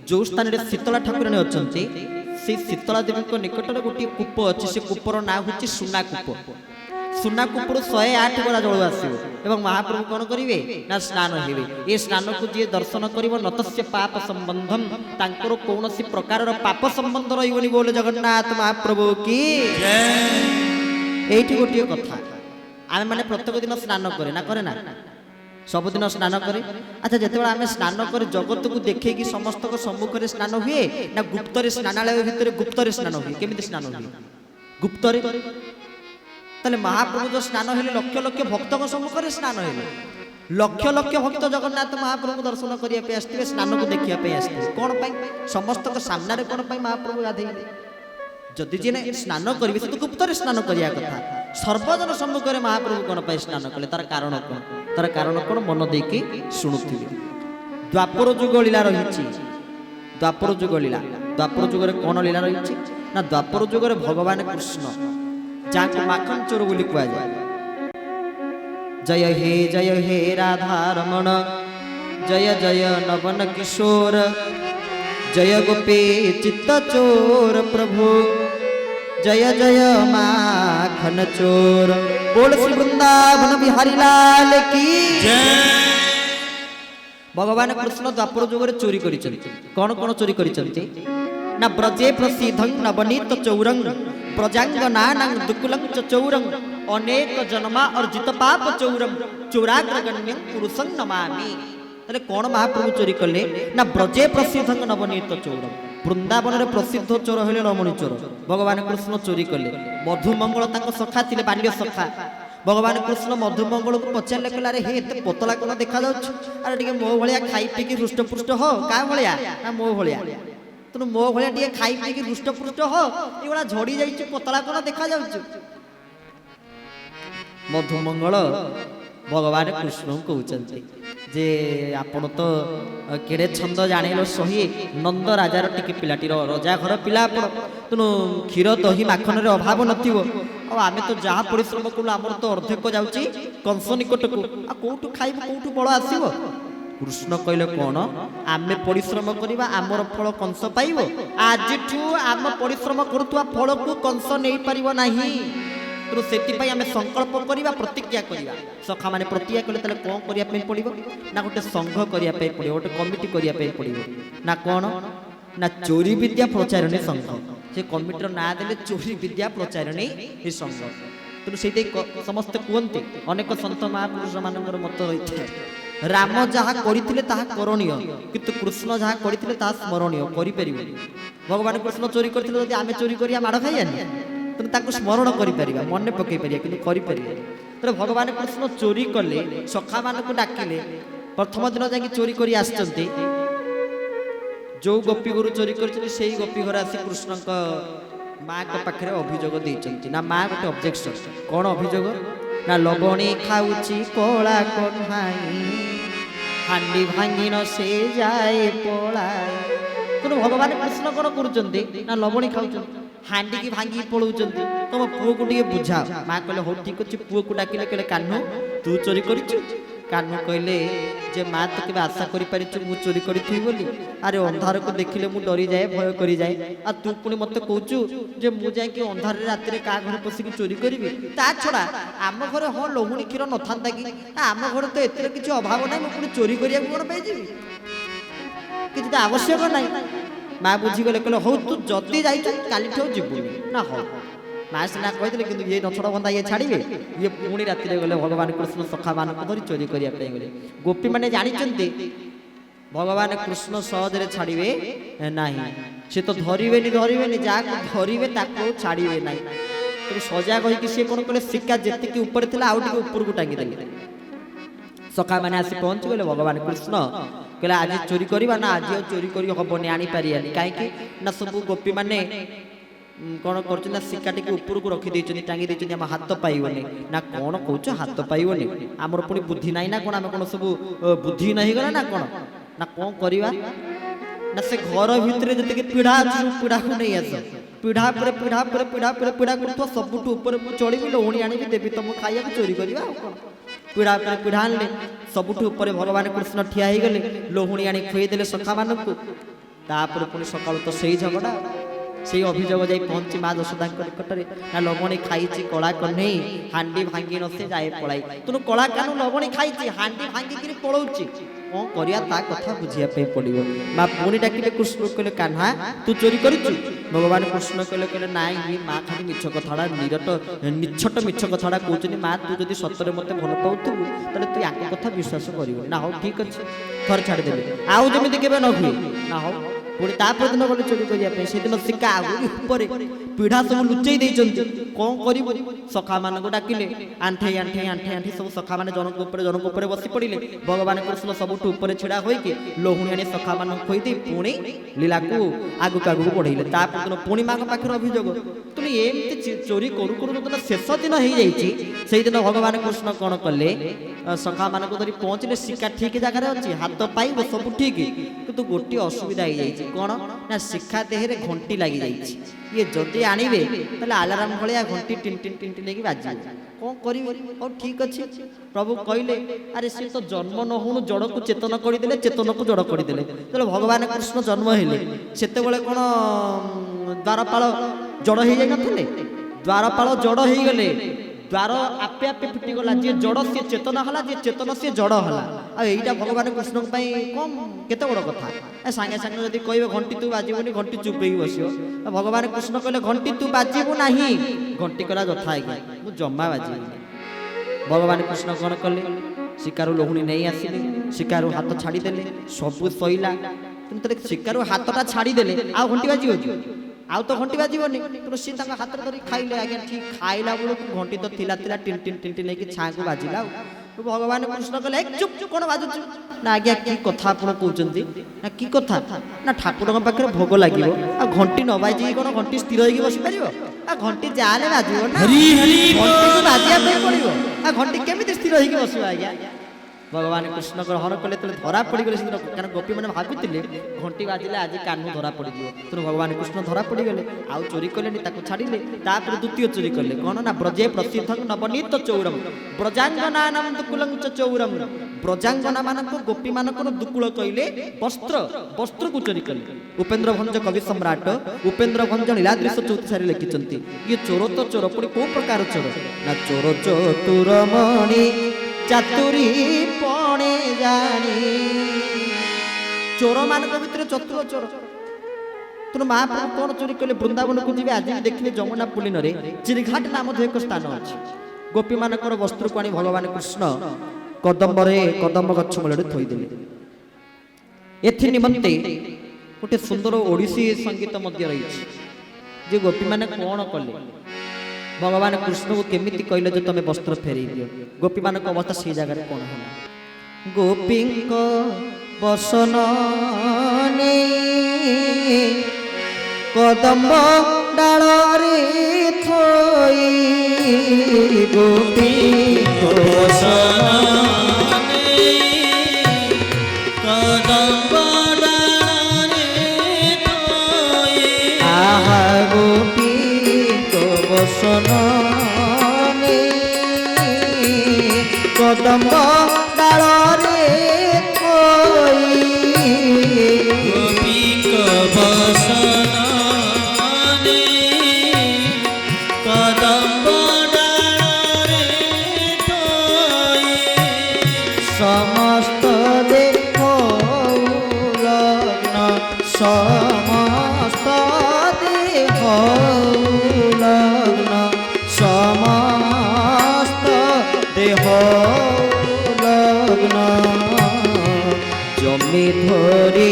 जो स्थान रे शीतला ठाकुराणी अछंती से शीतला देवी को निकट रे गोटी कूप अछि से कूपर ना होछि सुना कूप सुना कूपर 108 गरा जल आसीबो एवं महाप्रभु कोन करिवे ना स्नान हेबे ए स्नान को जे दर्शन करिवो नतस्य पाप संबंधम तांकर कोनोसी प्रकार रो पाप संबंध रहिबोनी बोले जगन्नाथ महाप्रभु की जय। एठी गोटी कथा आमे माने प्रत्येक दिन स्नान करे ना सबुदिन स्नान करे। अच्छा जिते आम स्नान कर जगत को देखे कि समस्त सम्मुख में स्नान हुए ना गुप्त स्नानालय भितर गुप्त स्नान हुए केमी स्नान हुए गुप्त ताले महाप्रभु जो स्नान हेले लक्ष लक्ष भक्त सम्मुख में स्नान हेले लक्ष लक्ष भक्त जगन्नाथ महाप्रभु दर्शन करने आसते स्नान को देखा आसते कौन समस्त सामने कौन महाप्रभु गाधेले जदि जी स्नान करेंगे से तो गुप्त स्नान करने कथा सर्वजन सम्मुख में महाप्रभु कौन स्नान कले तार कारण कौन तार कारण कौन मन देकी शुणुवे द्वापर जुग लीला रही द्वापर जुग लीला द्वापर जुग कौन लीला रही ना द्वापर जुग भगवान कृष्ण जहाँ माखन चोर बोली कह जाए जय हे राधा रमण जय जय नवन किशोर जय गोपी चित्त चोर प्रभु जय जय माखन चोर बोल श्री वृंदावन बिहारी लाल की जय। भगवान कृष्ण द्वापर जुग चोरी कौन कौन चोरी करिसंती ना ब्रजे प्रसिद्धं नवनीत चौरंग प्रजांगना दुकुलं चौरंग अनेक जन्मा अर्जित पाप चौरम चौराग्रगण्यं पुरुषं नमामि। ताले कौन महाप्रभु चोरी कले ना ब्रजे प्रसिद्धं नवनीत चौरम वृंदावन रे प्रसिद्ध चोर हेले रमणी चोर भगवान कृष्ण चोरी कले मधुमंगल तांको सखा थिले बाल्य सखा भगवान कृष्ण मधुमंगल को पचारे कहला रे हे एते पतला कोन देखा जाउछ अरे टिके मो भलिया खाई पीकी हृष्टपुष्ट हो का भलिया ना मो भलिया तनु मो भलिया टिके खाई पीकी हृष्टपुष्ट हो एगुला झड़ी जाइछ पतला कोन देखा जाउछ मधुमंगल भगवान कृष्ण कहते जे आपण तो केड़े छंद जानिलो सही नंद राजार टिके पिलाटीर रजा घर पिला आपण तेणु क्षीर दही माखन रे अभाव नथिबो आमे तो जहाँ परिश्रम कलु आमर तो अर्धेक जाउची कंस निकट को आ कोठु खाइब कोठु बळ आसीबो कृष्ण कहले कौन आमे परिश्रम करिबा आमर फल कंस पाइबो आजिठु आम परिश्रम करुवा फल को कंस नहीं पारिबो नाही तो से संकल्प करवा प्रतिज्ञा करवा सखा मैंने प्रतिज्ञा कले ताले कौन करने पड़ो ना गोटे संघ करने पड़ो गोटे कमिटी करने पड़ो ना कौन ना चोरी विद्या प्रचारणी संघ से कमिटर ना देले चोरी विद्या प्रचारणी संघ तेणु से समस्ते कहते अनेक सन्त महापुरुष मान मत रही है राम जहाँ करते करणीय किंतु कृष्ण जहाँ करते स्मरणीय कर भगवान कृष्ण चोरी करते आम चोरी करिया माड़ खाइयानी तेणु स्मरण कर मन पकई पार कि भगवान कृष्ण चोरी कले सखा मान डाकिले प्रथम दिन जा चोरी कर आसचंती जो गोपी गुरु चोरी कर गोपी घर आसी कृष्ण माँ के पाखे अभियोग देती ना माँ गोटे ऑब्जेक्शन कौन अभियोग ना लवणी खाऊची कोला कन्हाई हांडी भांगी न से जाए पलाए तेणु भगवान कृष्ण कौन कर ना लवणी खाऊ हांडी की भांगी पलाऊँ तुम पुओ को बुझा माँ कहले हो ठीक अच्छे पुओ को डाकिले कहले कान्हू तू चोरी करिछु कान्हू कहले जे माँ तो केबे आशा करि पारिछु मु चोरी करिथि बोली अरे अंधार को देखिले मु डरी जाए भय करि जाए आ तू पुणी मते कहूचु जे मु जाय कि अंधार रे रात रे का घर पसिक चोरी करिवि ता छोड़ा आम घर हो लहुणी क्षीर न थांता कि आम घर तो एते किछि अभाव नै मु पुणी चोरी करिया कोन पाइ जिवि किछि त आवश्यक नै माँ बुझीगले कहले हौ तू जदि जाई काली ठो जीवुनी ना हो माँ सीना कहते कि ये नछड़ बंदा ये छाड़े ये पुणी राति गले भगवान कृष्ण सखा मान धरी चोरी करने गले गोपी मैंने जानते भगवान कृष्ण सहजरे छाड़े ना सी तो धरवे जहाँ धरवे छाड़े ना तो सजा कहीकि सी कौन कले शिका जी ऊपर थी आउ ऊपर को टांगीदेले सखा मैंने आसी पहुँची गले भगवान कृष्ण कहले आज चोरी करवा ना आज चोरी कर हेनी आनीपारानी कहीं ना सब गोपी मैंने कौन कर शिका टी ऊपर को रखी टांगी देम हाथ पाइबनी ना कौन कौच हाथ पाइबनी आमर पुणी बुद्धि ना ना कौन आम कौन सब बुद्धि नहीं गला ना कौन ना कौन करवा ना से घर भितर जी पीढ़ा पीढ़ा को नहीं आस पीढ़ा पर पीढ़ा पर पीढ़ा पर पीढ़ा कर सबुठ ऊपर चढ़ी लहुणी आनी देवी तुम खाया चोरी करवा पीढ़ा पर पीढ़ा आने सबुठ ऊपर भगवान कृष्ण ठिया हो गले लहुणी आनी खुईदेले सखा मानक तापर पुणी सकाळू तो सेई झगड़ा से अभियोग जाई पहुंची माँ यशोदा निकटरे ना लवणी खाई कला कन्हई हांडी भांगी नसे जाए पलाई तुम कला कानू लवणी खाई हांडी भांगी पलाऊची कौन करिया ता कथा बुझिया पे पड़िबो माँ पुणी डाकिले कृष्ण कहले कान्हा तू चोरी करिछु भगवान कृष्ण कहले कहले नाई ये माँ खाली मिछ कथाड़ा निरट निछट मिछ कथाड़ा कहउछनी माँ तू जदि सतरे मते भल पाउथु तले तू याक कथा विश्वास करिबो ना हो ठीक अछि थर छाड़ देले आउ जमिति केबे न हुए ना हो पुणी तापर दिन गले चोरी करिया से दिन सिक्का आगु ऊपर पीढ़ा सब लुचई देइछन्ति कौन करिबो सखा मान को डाकिले आंठे आंठे आंठे आंठे सब सखा मान जनक ऊपर बसी पड़िले भगवान कृष्ण सबुठ ऊपर छिड़ा होई के लोहुणी आनी सखा मान खोई दे पुणी लीला को आगु आगु बढ़ेले तापर दिन पुणी मां पाखर अभियोग तुम एमती चोरी करू करू दिन शेष दिन हो जाइए से दिन भगवान कृष्ण कौन कले सखा मान को धरी पहुँचले शिक्षा ठीक जगह अच्छी हाथ पाइब सब ठीक किंतु गोटे असुविधा हो जाए कौन ना शिक्षा देहरे घंटी लगी जाइए ये जदि आणवे ताले आलाराम भलिया घंटी टिन टिन टिन टिन बाजी कौन कर ठीक अच्छे प्रभु कहले अरे सी तो जन्म न होणु जड़ को चेतन करदे चेतन को जड़ करदे तो भगवान कृष्ण जन्म हेले से कौन द्वारपाल जड़ हो जाए नथिले द्वारपाल जड़ हो गले द्वार आपे आपे फिटिगला जी जड़ सी चेतन है जी चेतन सी जड़ है आईटा भगवान कृष्ण कम केते बड़ कथा सांगे सांगे जब कहे घंटी तू बाजबनी घंटी चुप हो बस भगवान कृष्ण कहले घंटी तू बाजबू ना घंटी कला जथा है मुझ जमा बाजी भगवान कृष्ण कौन कले शिकारु लोहुणी नहीं आसिले शिकारु हाथ छाड़ीदे सबू सईला तुम शिकारु हाथटा छाड़ीदे आ घंटी बाजी आउ तो घंटी बाजबनी तो सी हाथ धरी खाइले आज्ञा ठीक खाइला बेलू घंटी तो थिला थिला टिन टिन टिन टिन लेकिन छाँ को बाजिला भगवान कृष्ण कहले चुप चुप कौन बाजुच ना आज्ञा की कथा आप कहते ना की कथा ना ठाकुर पाखे भोग लगे आ घंटी न बाजी कौन घंटी स्थिर होगी बस पार आ घंटी जाले बाजिब ना घंटी बाजिया पड़ो आ घंटी केमी स्थिर होगी बस आज्ञा भगवान कृष्ण ग्रहण कले धरा पड़गले कारण गोपी मैंने भावी घंटी बाजिले आज कानू धरा पड़ तेणु भगवान कृष्ण धरा पड़गले आउ चोरी कले छाड़िले तापर द्वितीय चोरी कले कौन ना ब्रजे प्रसिद्ध नवनीत चौरम ब्रजांगना दुकुल चौरम ब्रजांगना मान गोपी मान दुकुल कहले वस्त्र वस्त्र को चोरी कले उपेन्द्र भंज कवि सम्राट उपेन्द्र भंज लीलादृश चौथारी लिखिं ये चोर तो चोर पुणी कौ प्रकार चोर ना चोर चतुरमणि चातुरी पणे जानी चोर मान भीतर चतुर चोर तेणु महाप्रभु कौन चोरी कले वृंदावन को जी आज भी देखिए जमुना पुलिन चिरिघाट नाम एक स्थान अच्छी गोपी मान वस्त्र को आनी भगवान कृष्ण कदम गछ मूल थईदे एथि निमंते गोटे सुंदर ओडिसी संगीत रही गोपी मैंने कौन कले भगवान कृष्ण को केमिति कहले जो तुम वस्त्र फेरी दियो गोपी मान अवस्था से जगह कौन है गोपी बसन कदम डाल रे थई गोपी कदम डाल रे कोई गोपी बसन कदम डाल रे कोई समस्त देह लग्न समस्त देह लग्न समस्त देह लग्न जमी धरी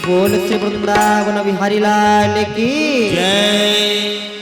बोल से वृंदावन बिहारी लाल की जय।